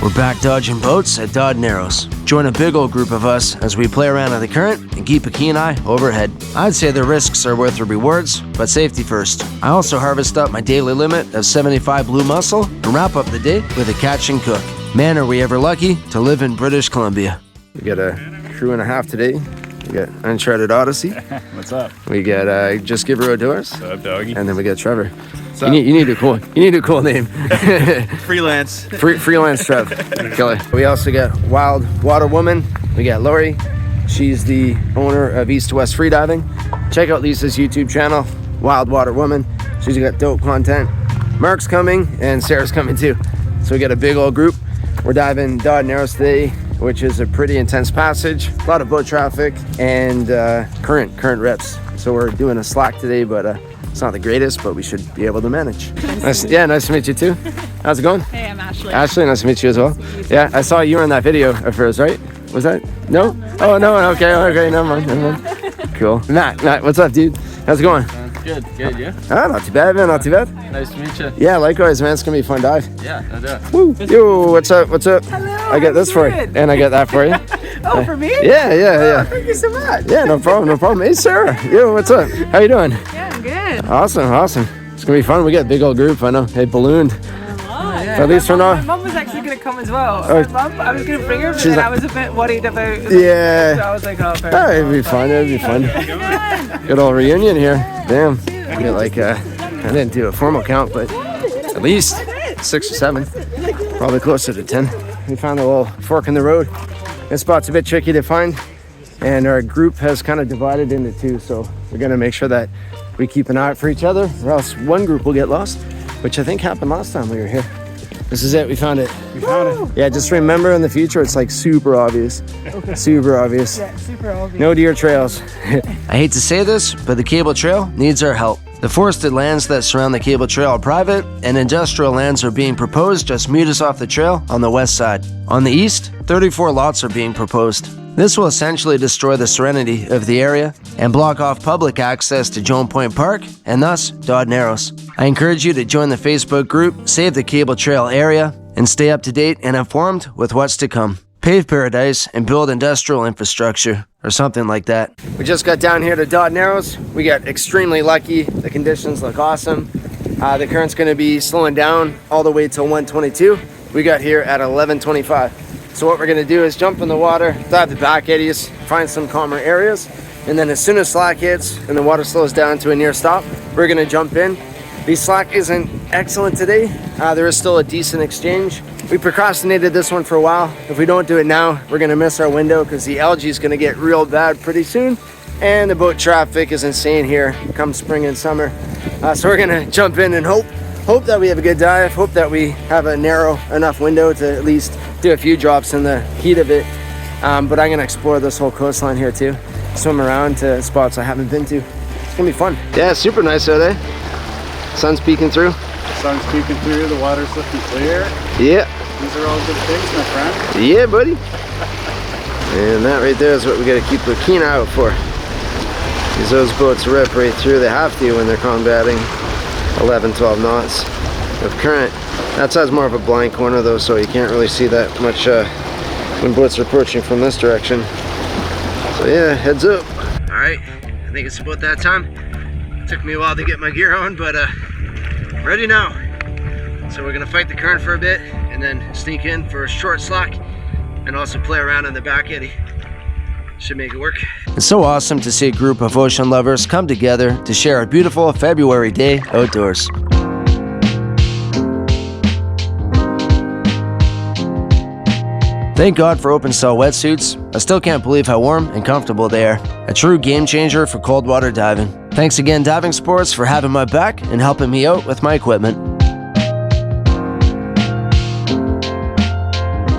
We're back dodging boats at Dodd Narrows. Join a big old group of us as we play around in the current and keep a keen eye overhead. I'd say the risks are worth the rewards, but safety first. I also harvest up my daily limit of 75 blue mussel and wrap up the day with a catch and cook. Man, are we ever lucky to live in British Columbia. We got a crew and a half today. We got Uncharted Odyssey. What's up? We got Just Give Her Outdoors. What's up, doggy? And then we got Trevor. You need a cool name. Freelance. Freelance Trev. Killer. We also got Wild Water Woman. We got Lori. She's the owner of East to West Freediving. Check out Lisa's YouTube channel, Wild Water Woman. She's got dope content. Mark's coming and Sarah's coming too. So we got a big old group. We're diving Dodd Narrows today, which is a pretty intense passage. A lot of boat traffic and current rips. So we're doing a slack today, but it's not the greatest, but we should be able to manage. Nice to meet you too. How's it going? Hey, I'm Ashley. Ashley, nice to meet you as well. Yeah, I saw you were in that video of hers, right? Was that? No? Oh, no, okay, never mind. Cool. Matt, what's up, dude? How's it going? Good, yeah? Ah, not too bad, man, not too bad. Nice to meet you. Yeah, likewise, man, it's gonna be a fun dive. Yeah, no doubt. Woo! Yo, what's up? Hello, I got this for you, and I got that for you. Oh, for me? Yeah. Thank you so much. Yeah, no problem. Hey, Sarah. Yo, what's up? How you doing? Yeah, I'm good. Awesome. It's gonna be fun. We got a big old group. I know. Hey, ballooned. Yeah. At least we're not. My mum was actually going to come as well. Oh. My mum, I was going to bring her, but She's then like- I was a bit worried about. Yeah. So I was like, oh, fair Oh, it'd enough. be fun. Good old reunion here. Damn. We got like I didn't do a formal count, but at least 6 or 7. Probably closer to 10. We found a little fork in the road. This spot's a bit tricky to find, and our group has kind of divided into 2, so we're gonna make sure that we keep an eye out for each other, or else one group will get lost, which I think happened last time we were here. This is it, we found it. Yeah, just remember in the future, it's like super obvious. Okay. Super obvious. Yeah, super obvious. No deer trails. I hate to say this, but the cable trail needs our help. The forested lands that surround the cable trail are private, and industrial lands are being proposed just meters off the trail on the west side. On the east, 34 lots are being proposed. This will essentially destroy the serenity of the area and block off public access to Joan Point Park and thus Dodd Narrows. I encourage you to join the Facebook group Save the Cable Trail Area and stay up to date and informed with what's to come. Pave paradise and build industrial infrastructure or something like that. We just got down here to Dodd Narrows. We got extremely lucky. The conditions look awesome. The current's going to be slowing down all the way till 122. We got here at 11:25. So what we're going to do is jump in the water, dive the back eddies, find some calmer areas, and then as soon as slack hits and the water slows down to a near stop, we're going to jump in. The slack isn't excellent today. There is still a decent exchange. We procrastinated this one for a while. If we don't do it now, we're going to miss our window because the algae is going to get real bad pretty soon. And the boat traffic is insane here come spring and summer. So we're going to jump in and hope that we have a good dive, hope that we have a narrow enough window to at least do a few drops in the heat of it. But I'm gonna explore this whole coastline here too. Swim around to spots I haven't been to. It's gonna be fun. Yeah, super nice out there. Sun's peeking through. Sun's peeking through, the water's looking clear. Yeah. These are all good things, my friend. Yeah, buddy. And that right there is what we gotta keep a keen eye out for. Because those boats rip right through. They have to when they're combating 11, 12 knots of current. That side's more of a blind corner though, so you can't really see that much when boats are approaching from this direction. So yeah, heads up. All right, I think it's about that time. Took me a while to get my gear on, but ready now. So we're gonna fight the current for a bit and then sneak in for a short slack and also play around in the back eddy. Should make it work. It's so awesome to see a group of ocean lovers come together to share a beautiful February day outdoors. Thank God for open cell wetsuits. I still can't believe how warm and comfortable they are. A true game changer for cold water diving. Thanks again Diving Sports for having my back and helping me out with my equipment.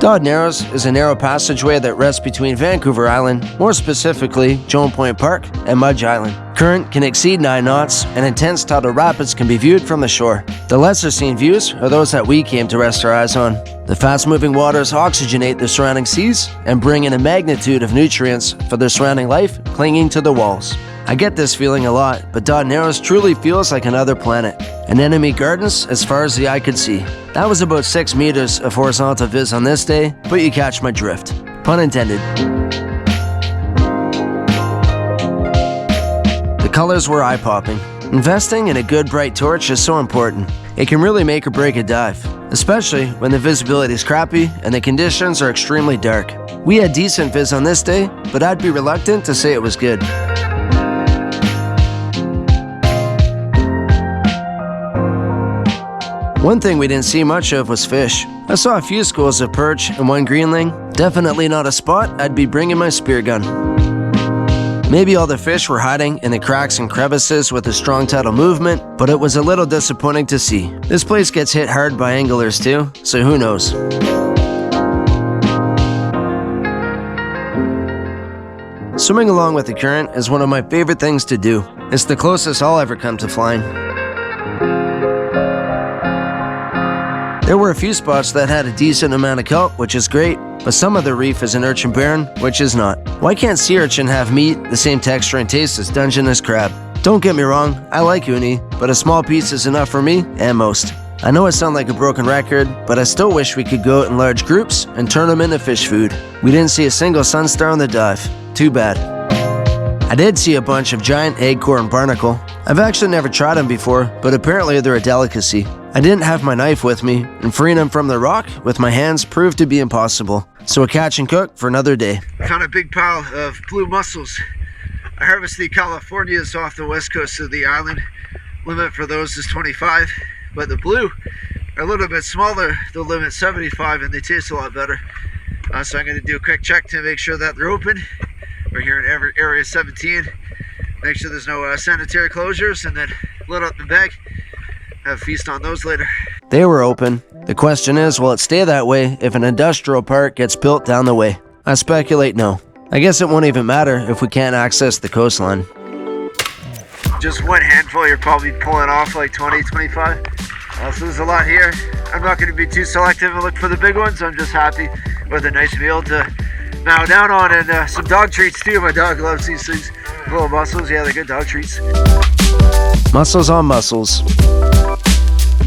Dodd Narrows is a narrow passageway that rests between Vancouver Island, more specifically Joan Point Park, and Mudge Island. Current can exceed 9 knots, and intense tidal rapids can be viewed from the shore. The lesser seen views are those that we came to rest our eyes on. The fast-moving waters oxygenate the surrounding seas and bring in a magnitude of nutrients for the surrounding life clinging to the walls. I get this feeling a lot, but Dodd Narrows truly feels like another planet. and enemy gardens as far as the eye could see. That was about 6 meters of horizontal viz on this day, but you catch my drift. Pun intended. The colors were eye-popping. Investing in a good bright torch is so important. It can really make or break a dive, especially when the visibility is crappy and the conditions are extremely dark. We had decent viz on this day, but I'd be reluctant to say it was good. One thing we didn't see much of was fish. I saw a few schools of perch and one greenling. Definitely not a spot I'd be bringing my spear gun. Maybe all the fish were hiding in the cracks and crevices with a strong tidal movement, but it was a little disappointing to see. This place gets hit hard by anglers too, so who knows. Swimming along with the current is one of my favorite things to do. It's the closest I'll ever come to flying. There were a few spots that had a decent amount of kelp, which is great, but some of the reef is an urchin barren, which is not. Why can't sea urchin have meat, the same texture and taste as Dungeness crab? Don't get me wrong, I like uni, but a small piece is enough for me and most. I know I sound like a broken record, but I still wish we could go out in large groups and turn them into fish food. We didn't see a single sunstar on the dive. Too bad. I did see a bunch of giant eggcorn barnacle. I've actually never tried them before, but apparently they're a delicacy. I didn't have my knife with me, and freeing them from the rock with my hands proved to be impossible. So a catch and cook for another day. I found a big pile of blue mussels. I harvested the Californias off the west coast of the island. Limit for those is 25, but the blue are a little bit smaller. The limit 75, and they taste a lot better. So I'm going to do a quick check to make sure that they're open. We're here in area 17. Make sure there's no sanitary closures, and then load up the bag. Have a feast on those later. They were open. The question is, will it stay that way if an industrial park gets built down the way? I speculate no. I guess it won't even matter if we can't access the coastline. Just one handful, you're probably pulling off like 20, 25. So there's a lot here. I'm not going to be too selective and look for the big ones. I'm just happy with a nice meal to mow down on, and some dog treats too. My dog loves these things. Little mussels, yeah, they're good dog treats. Mussels on mussels.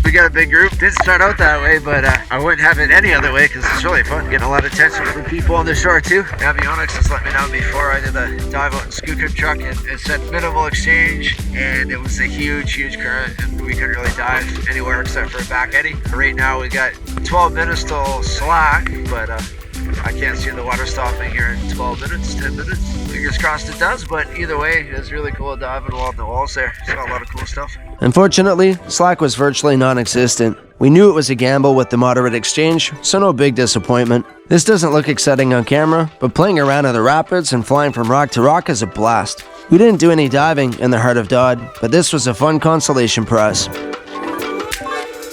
We got a big group. Didn't start out that way, but I wouldn't have it any other way because it's really fun. Getting a lot of attention from people on the shore too. Avionics has let me know before I did a dive out in Skookum truck, and it said minimal exchange, and it was a huge current, and we couldn't really dive anywhere except for a back eddy. Right now we got 12 minutes till slack, but I can't see the water stopping here in 12 minutes, 10 minutes. Fingers crossed it does, but either way, it's really cool diving along the walls there. It's got a lot of cool stuff. Unfortunately, slack was virtually non-existent. We knew it was a gamble with the moderate exchange, so no big disappointment. This doesn't look exciting on camera, but playing around in the rapids and flying from rock to rock is a blast. We didn't do any diving in the heart of Dodd, but this was a fun consolation prize.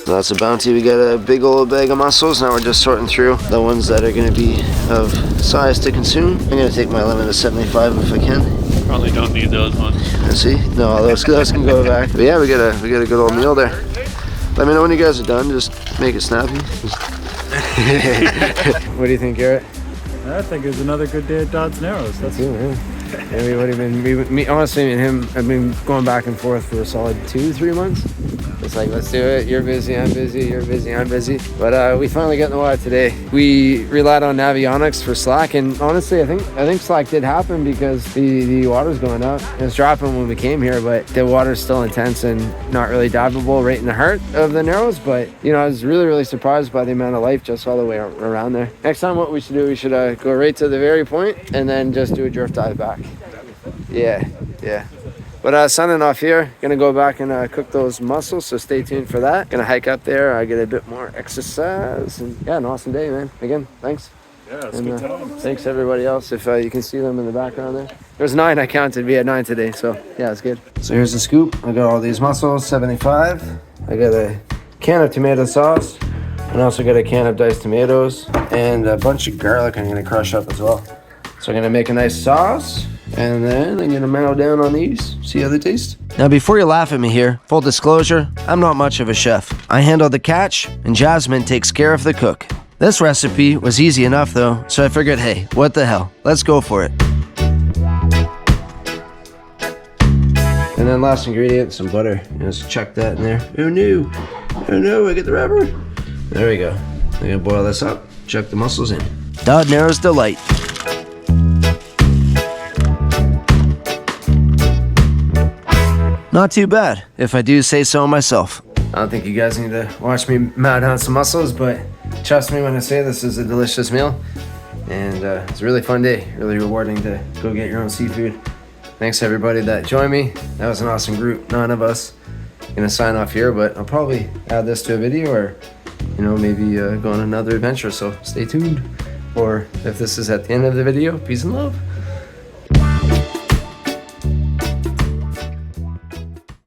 That's a bounty. We got a big old bag of mussels. Now we're just sorting through the ones that are going to be of size to consume. I'm going to take my limit of 75 if I can. Probably don't need those ones. Let's see. No, those can go back. But yeah, we got a good old meal there. Let me know when you guys are done. Just make it snappy. What do you think, Garrett? I think it was another good day at Dodd Narrows. That's cool, man. Yeah, we would have been, honestly, me and him have been going back and forth for a solid 2-3 months. It's like, let's do it. You're busy, I'm busy. You're busy, I'm busy. But we finally got in the water today. We relied on Navionics for slack, and honestly, I think slack did happen because the water's going up. It was dropping when we came here, but the water's still intense and not really diveable right in the heart of the Narrows. But I was really surprised by the amount of life just all the way around there. Next time, what we should do, we should go right to the very point and then just do a drift dive back. Yeah. But signing off here, gonna go back and cook those mussels, so stay tuned for that. Gonna hike up there, I get a bit more exercise, and yeah, an awesome day, man. Again, thanks. Yeah, it's good times. Thanks everybody else, if you can see them in the background there. There's 9 I counted, we had 9 today, so yeah, it's good. So here's the scoop. I got all these mussels, 75. I got a can of tomato sauce, and also got a can of diced tomatoes, and a bunch of garlic I'm gonna crush up as well. So I'm gonna make a nice sauce, and then I'm gonna mellow down on these, see how they taste. Now before you laugh at me here, full disclosure, I'm not much of a chef. I handle the catch, and Jasmine takes care of the cook. This recipe was easy enough though, so I figured, hey, what the hell, let's go for it. And then last ingredient, some butter. Just chuck that in there. Oh no! Oh no! I get the rubber. There we go. I'm gonna boil this up. Chuck the mussels in. Dodd Narrows delight. Not too bad, if I do say so myself. I don't think you guys need to watch me mad on some mussels, but trust me when I say this is a delicious meal. And it's a really fun day, really rewarding to go get your own seafood. Thanks to everybody that joined me. That was an awesome group, 9 of us. Gonna sign off here, but I'll probably add this to a video or, you know, maybe go on another adventure, so stay tuned. Or if this is at the end of the video, peace and love.